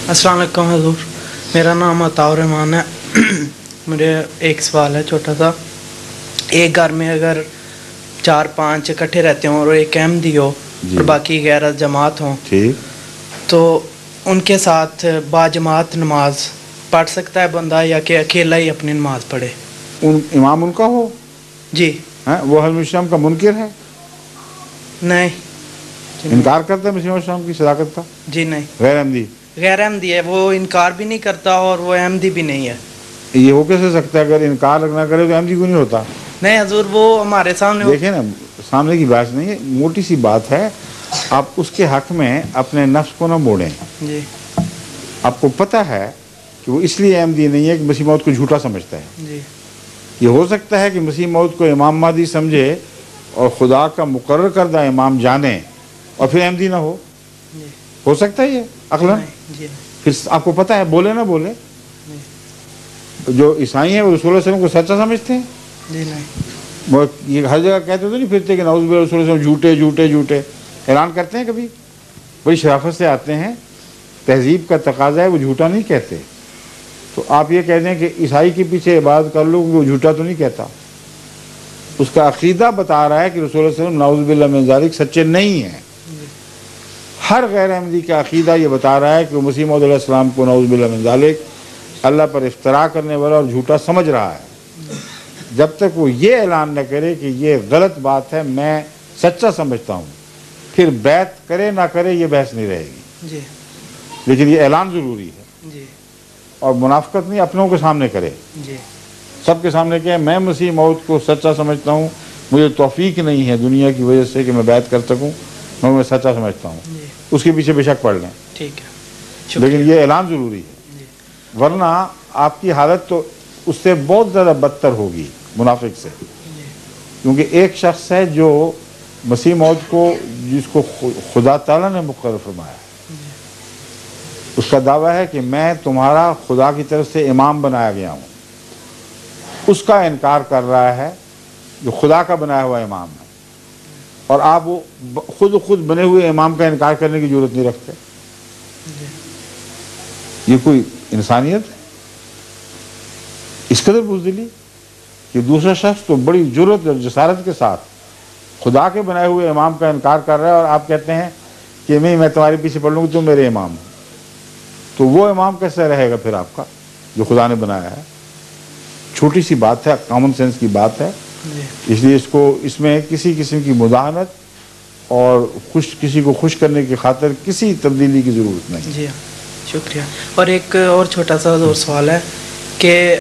अस्सलाम वालेकुम हज़ूर, मेरा नाम अताउर रहमान है। मुझे एक सवाल है छोटा सा। एक घर में अगर 4-5 इकट्ठे रहते हों और एक अहमदी हो और बाकी गैर जमात हों, ठीक, तो उनके साथ बाजमात नमाज पढ़ सकता है बंदा या कि अकेला ही अपनी नमाज पढ़े? इमाम उनका हो जी। वो हल का मुनकिर है? नहीं। इनकार करता है मुस्लिम की सदाकत का? जी नहीं। गैर अहमदी है, वो इनकार भी नहीं करता और वो अहमदी भी नहीं है। ये हो कैसे सकता है? अगर इनकार ना करे तो अहमदी क्यों नहीं होता? नहीं हजूर, वो हमारे सामने देखिए ना, सामने की बात नहीं है, मोटी सी बात है। आप उसके हक में अपने नफ्स को ना मोड़ें। जी। आपको पता है कि वो इसलिए अहमदी नहीं है कि मसीह मौद को झूठा समझता है। जी। ये हो सकता है कि मसीह मौद को इमाम महदी समझे और खुदा का मुकर्रर करदा इमाम जाने और फिर अहमदी ना हो सकता है ये अक्लन? फिर आपको पता है, बोले ना बोले, जो ईसाई हैं वो रसूल सल्लल्लाहु अलैहि वसल्लम को सच्चा समझते हैं? जी नहीं। वो ये हर जगह कहते तो नहीं फिरते कि नाउज़ बिल्लाह रसूल सल्लल्लाहु अलैहि वसल्लम झूठे झूठे झूठे ऐलान करते हैं? कभी बड़ी शराफत से आते हैं, तहजीब का तकाजा है, वो झूठा नहीं कहते। तो आप ये कह दें कि ईसाई के पीछे इबादत कर लो, वो झूठा तो नहीं कहता। उसका अकीदा बता रहा है कि रसूल सल्लल्लाहु अलैहि वसल्लम नाउज़ बिल्लाह मिन ज़ालिक सच्चे नहीं हैं। हर गैर अहमदी का अकीदा ये बता रहा है कि वो मसीह मौद अलैहिस्सलाम को नाउज़ बिल्लाह मिन ज़ालिक अल्लाह पर इफ्तरा करने वाला और झूठा समझ रहा है। जब तक वो ये ऐलान न करे कि ये गलत बात है, मैं सच्चा समझता हूँ, फिर बैत करे ना करे ये बहस नहीं रहेगी। जी। लेकिन ये ऐलान ज़रूरी है। जी। और मुनाफिकत नहीं अपनों के सामने करे। जी। सबके सामने क्या है, मैं मसीह मौद को सच्चा समझता हूँ, मुझे तौफीक नहीं है दुनिया की वजह से कि मैं बैत कर सकूँ, मैं सच्चा समझता हूँ। उसके पीछे बेशक पढ़ लें, ठीक है, लेकिन ये ऐलान ज़रूरी है। वरना आपकी हालत तो उससे बहुत ज़्यादा बदतर होगी मुनाफिक से। क्योंकि एक शख्स है जो मसीह मौद को, जिसको खुदा ताला ने मुकर्रर फरमाया, उसका दावा है कि मैं तुम्हारा खुदा की तरफ से इमाम बनाया गया हूँ, उसका इनकार कर रहा है जो खुदा का बनाया हुआ इमाम है। और आप वो खुद बने हुए इमाम का इनकार करने की जरूरत नहीं रखते। ये कोई इंसानियत है? इस कदर बुज़दिली कि दूसरा शख्स तो बड़ी जुर्रत और जसारत के साथ खुदा के बनाए हुए इमाम का इनकार कर रहा है और आप कहते हैं कि मैं तुम्हारे पीछे पढ़ लूँगी, तुम मेरे इमाम हो। तो वो इमाम कैसे रहेगा फिर आपका जो खुदा ने बनाया है? छोटी सी बात है, कॉमन सेंस की बात है। इसलिए इसमें किसी किस्म की मुदाहनत और किसी को खुश करने की खातिर किसी तब्दीली की ज़रूरत नहीं। जी हाँ, शुक्रिया। और एक और छोटा सा और सवाल है कि